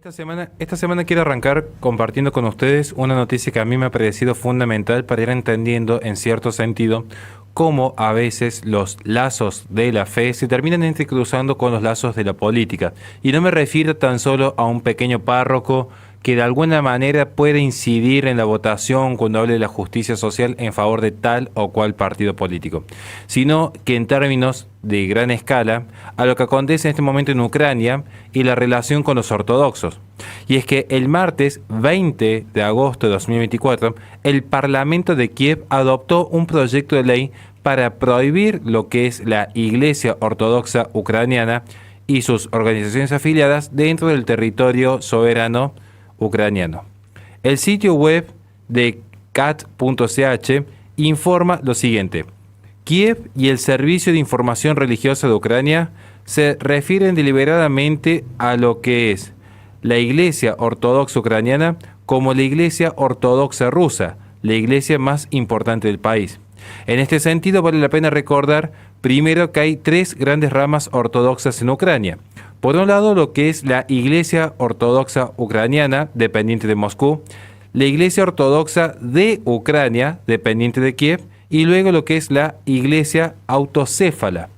Esta semana quiero arrancar compartiendo con ustedes una noticia que a mí me ha parecido fundamental para ir entendiendo en cierto sentido cómo a veces los lazos de la fe se terminan entrecruzando con los lazos de la política. Y no me refiero tan solo a un pequeño párroco que de alguna manera puede incidir en la votación cuando hable de la justicia social en favor de tal o cual partido político, sino que en términos de gran escala a lo que acontece en este momento en Ucrania y la relación con los ortodoxos. Y es que el martes 20 de agosto de 2024, el Parlamento de Kiev adoptó un proyecto de ley para prohibir lo que es la Iglesia Ortodoxa Ucraniana y sus organizaciones afiliadas dentro del territorio soberano ucraniano. El sitio web de cat.ch informa lo siguiente: Kiev y el Servicio de Información Religiosa de Ucrania se refieren deliberadamente a lo que es la Iglesia Ortodoxa Ucraniana como la Iglesia Ortodoxa Rusa, la iglesia más importante del país. En este sentido, vale la pena recordar primero que hay tres grandes ramas ortodoxas en Ucrania. Por un lado, lo que es la Iglesia Ortodoxa Ucraniana, dependiente de Moscú, la Iglesia Ortodoxa de Ucrania, dependiente de Kiev, y luego lo que es la Iglesia Autocéfala.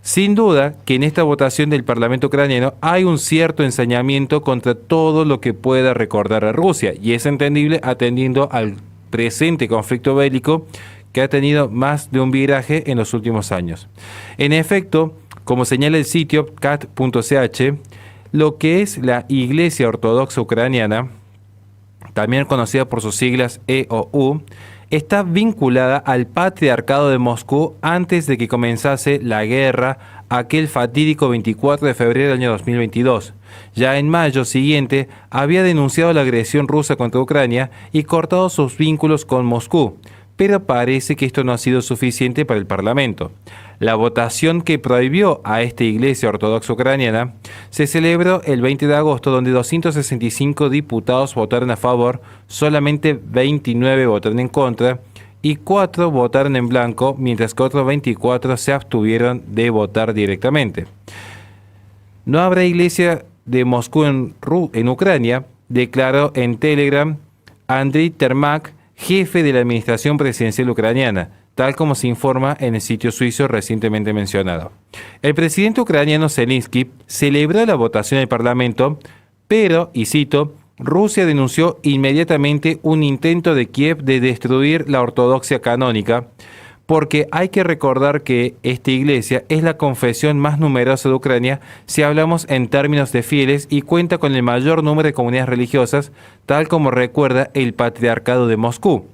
Sin duda que en esta votación del Parlamento ucraniano hay un cierto ensañamiento contra todo lo que pueda recordar a Rusia, y es entendible atendiendo al presente conflicto bélico que ha tenido más de un viraje en los últimos años. En efecto, como señala el sitio cat.ch, lo que es la Iglesia Ortodoxa Ucraniana, también conocida por sus siglas EOU, está vinculada al Patriarcado de Moscú antes de que comenzase la guerra aquel fatídico 24 de febrero del año 2022. Ya en mayo siguiente había denunciado la agresión rusa contra Ucrania y cortado sus vínculos con Moscú, pero parece que esto no ha sido suficiente para el Parlamento. La votación que prohibió a esta Iglesia Ortodoxa Ucraniana se celebró el 20 de agosto, donde 265 diputados votaron a favor, solamente 29 votaron en contra y 4 votaron en blanco, mientras que otros 24 se abstuvieron de votar directamente. No habrá iglesia de Moscú en Ucrania, declaró en Telegram Andriy Termak, jefe de la administración presidencial ucraniana, tal como se informa en el sitio suizo recientemente mencionado. El presidente ucraniano Zelensky celebró la votación del Parlamento, pero, y cito, Rusia denunció inmediatamente un intento de Kiev de destruir la ortodoxia canónica, porque hay que recordar que esta iglesia es la confesión más numerosa de Ucrania si hablamos en términos de fieles y cuenta con el mayor número de comunidades religiosas, tal como recuerda el Patriarcado de Moscú.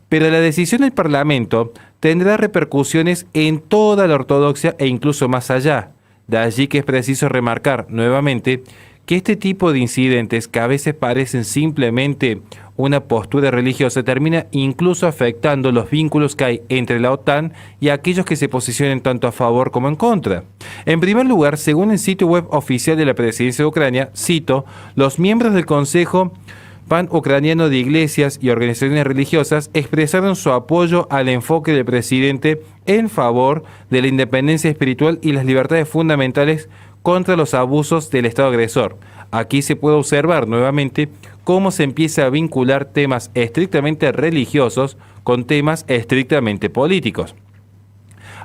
Pero la decisión del Parlamento tendrá repercusiones en toda la ortodoxia e incluso más allá. De allí que es preciso remarcar nuevamente que este tipo de incidentes, que a veces parecen simplemente una postura religiosa, termina incluso afectando los vínculos que hay entre la OTAN y aquellos que se posicionen tanto a favor como en contra. En primer lugar, según el sitio web oficial de la Presidencia de Ucrania, cito, los miembros del Consejo Pan-Ucraniano de Iglesias y Organizaciones Religiosas expresaron su apoyo al enfoque del presidente en favor de la independencia espiritual y las libertades fundamentales contra los abusos del Estado agresor. Aquí se puede observar nuevamente cómo se empieza a vincular temas estrictamente religiosos con temas estrictamente políticos.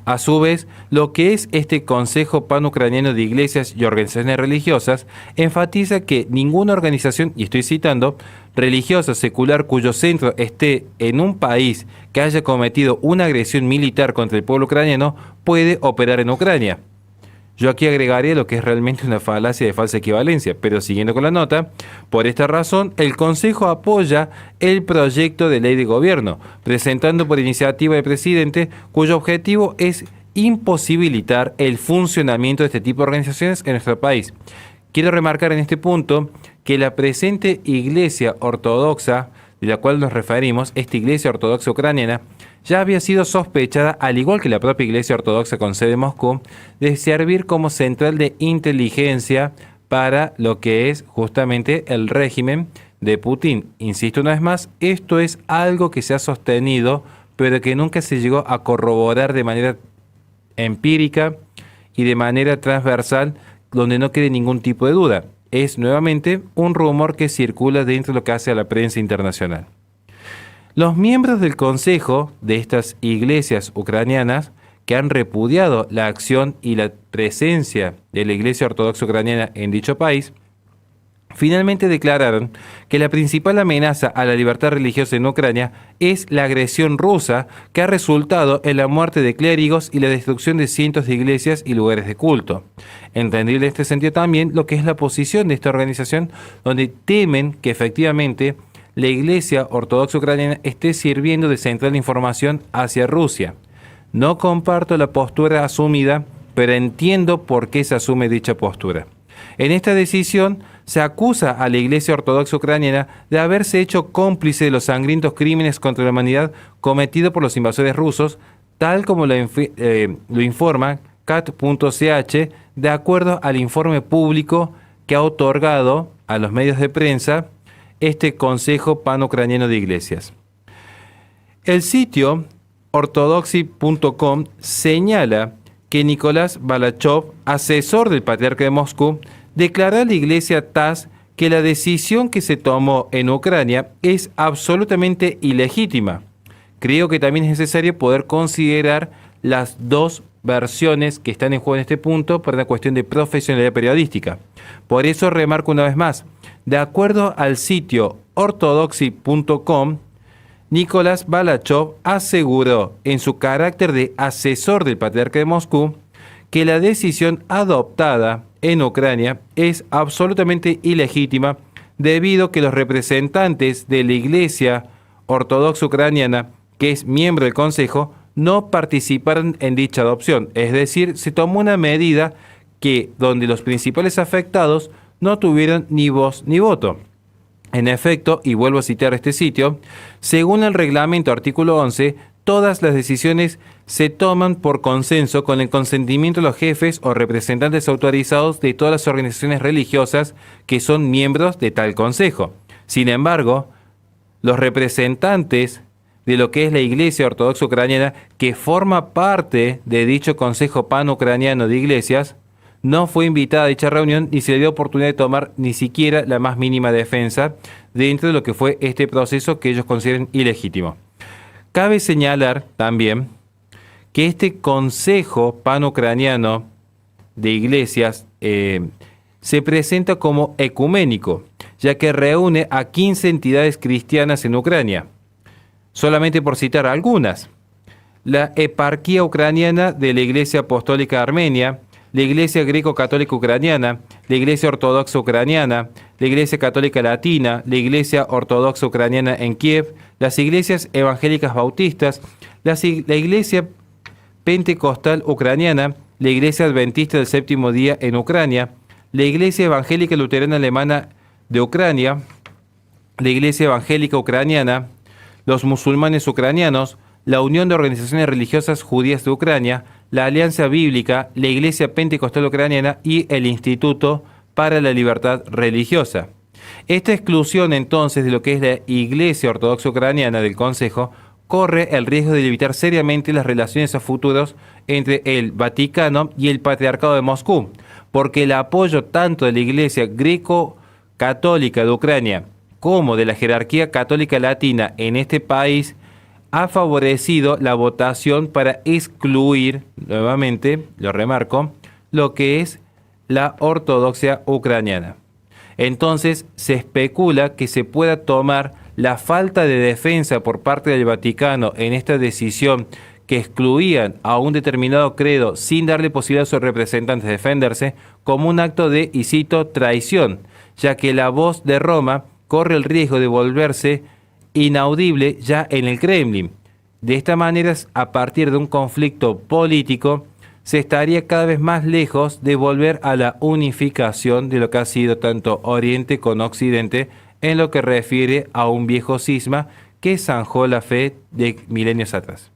A su vez, lo que es este Consejo Pan-Ucraniano de Iglesias y Organizaciones Religiosas enfatiza que ninguna organización, y estoy citando, religiosa secular cuyo centro esté en un país que haya cometido una agresión militar contra el pueblo ucraniano puede operar en Ucrania. Yo aquí agregaría lo que es realmente una falacia de falsa equivalencia, pero siguiendo con la nota, por esta razón el Consejo apoya el proyecto de ley de gobierno, presentando por iniciativa del presidente, cuyo objetivo es imposibilitar el funcionamiento de este tipo de organizaciones en nuestro país. Quiero remarcar en este punto que la presente Iglesia Ortodoxa, de la cual nos referimos, esta Iglesia Ortodoxa Ucraniana, ya había sido sospechada, al igual que la propia Iglesia Ortodoxa con sede en Moscú, de servir como central de inteligencia para lo que es justamente el régimen de Putin. Insisto una vez más, esto es algo que se ha sostenido, pero que nunca se llegó a corroborar de manera empírica y de manera transversal, donde no quede ningún tipo de duda. es nuevamente un rumor que circula dentro de lo que hace a la prensa internacional. Los miembros del Consejo de estas iglesias ucranianas que han repudiado la acción y la presencia de la Iglesia Ortodoxa Ucraniana en dicho país, finalmente declararon que la principal amenaza a la libertad religiosa en Ucrania es la agresión rusa que ha resultado en la muerte de clérigos y la destrucción de cientos de iglesias y lugares de culto. Entendible en este sentido también lo que es la posición de esta organización, donde temen que efectivamente la Iglesia Ortodoxa Ucraniana esté sirviendo de central de información hacia Rusia. No comparto la postura asumida, pero entiendo por qué se asume dicha postura. En esta decisión se acusa a la Iglesia Ortodoxa Ucraniana de haberse hecho cómplice de los sangrientos crímenes contra la humanidad cometidos por los invasores rusos, tal como lo informa cat.ch, de acuerdo al informe público que ha otorgado a los medios de prensa este Consejo Pan-Ucraniano de Iglesias. El sitio ortodoxy.com señala que Nicolás Balachov, asesor del patriarca de Moscú, declaró a la iglesia TASS que la decisión que se tomó en Ucrania es absolutamente ilegítima. Creo que también es necesario poder considerar las dos versiones que están en juego en este punto por una cuestión de profesionalidad periodística. Por eso remarco una vez más, de acuerdo al sitio ortodoxy.com, Nicolás Balachov aseguró en su carácter de asesor del patriarca de Moscú que la decisión adoptada en Ucrania es absolutamente ilegítima debido a que los representantes de la Iglesia Ortodoxa Ucraniana, que es miembro del Consejo, no participaron en dicha adopción. Es decir, se tomó una medida donde los principales afectados no tuvieron ni voz ni voto. En efecto, y vuelvo a citar este sitio, según el reglamento artículo 11, todas las decisiones se toman por consenso con el consentimiento de los jefes o representantes autorizados de todas las organizaciones religiosas que son miembros de tal consejo. Sin embargo, los representantes de lo que es la Iglesia Ortodoxa Ucraniana, que forma parte de dicho Consejo Pan-Ucraniano de Iglesias, no fue invitada a dicha reunión ni se le dio oportunidad de tomar ni siquiera la más mínima defensa dentro de lo que fue este proceso que ellos consideran ilegítimo. Cabe señalar también que este Consejo Pan-Ucraniano de Iglesias se presenta como ecuménico, ya que reúne a 15 entidades cristianas en Ucrania. Solamente por citar algunas: la Eparquía Ucraniana de la Iglesia Apostólica Armenia, la Iglesia Greco-Católica Ucraniana, la Iglesia Ortodoxa Ucraniana, la Iglesia Católica Latina, la Iglesia Ortodoxa Ucraniana en Kiev, las Iglesias Evangélicas Bautistas, la Iglesia Pentecostal Ucraniana, la Iglesia Adventista del Séptimo Día en Ucrania, la Iglesia Evangélica Luterana Alemana de Ucrania, la Iglesia Evangélica Ucraniana, los musulmanes ucranianos, la Unión de Organizaciones Religiosas Judías de Ucrania, la Alianza Bíblica, la Iglesia Pentecostal Ucraniana y el Instituto para la Libertad Religiosa. Esta exclusión entonces de lo que es la Iglesia Ortodoxa Ucraniana del Consejo corre el riesgo de limitar seriamente las relaciones a futuros entre el Vaticano y el Patriarcado de Moscú, porque el apoyo tanto de la Iglesia Greco-Católica de Ucrania como de la jerarquía católica latina en este país ha favorecido la votación para excluir, nuevamente, lo remarco, lo que es la ortodoxia ucraniana. Entonces, se especula que se pueda tomar la falta de defensa por parte del Vaticano en esta decisión que excluían a un determinado credo sin darle posibilidad a sus representantes de defenderse como un acto de, y cito, traición, ya que la voz de Roma corre el riesgo de volverse inaudible ya en el Kremlin. De esta manera, a partir de un conflicto político, se estaría cada vez más lejos de volver a la unificación de lo que ha sido tanto Oriente con Occidente en lo que refiere a un viejo cisma que zanjó la fe de milenios atrás.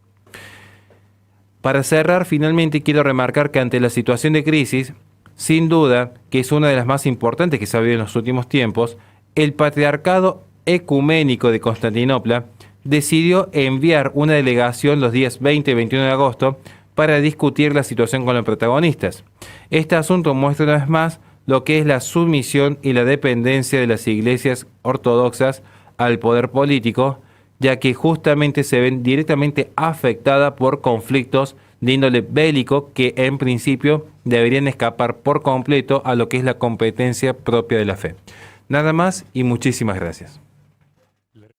Para cerrar, finalmente quiero remarcar que ante la situación de crisis, sin duda que es una de las más importantes que se ha vivido en los últimos tiempos, el Patriarcado Ecuménico de Constantinopla decidió enviar una delegación los días 20 y 21 de agosto para discutir la situación con los protagonistas. Este asunto muestra una vez más lo que es la sumisión y la dependencia de las iglesias ortodoxas al poder político, ya que justamente se ven directamente afectadas por conflictos de índole bélico que en principio deberían escapar por completo a lo que es la competencia propia de la fe. Nada más y muchísimas gracias.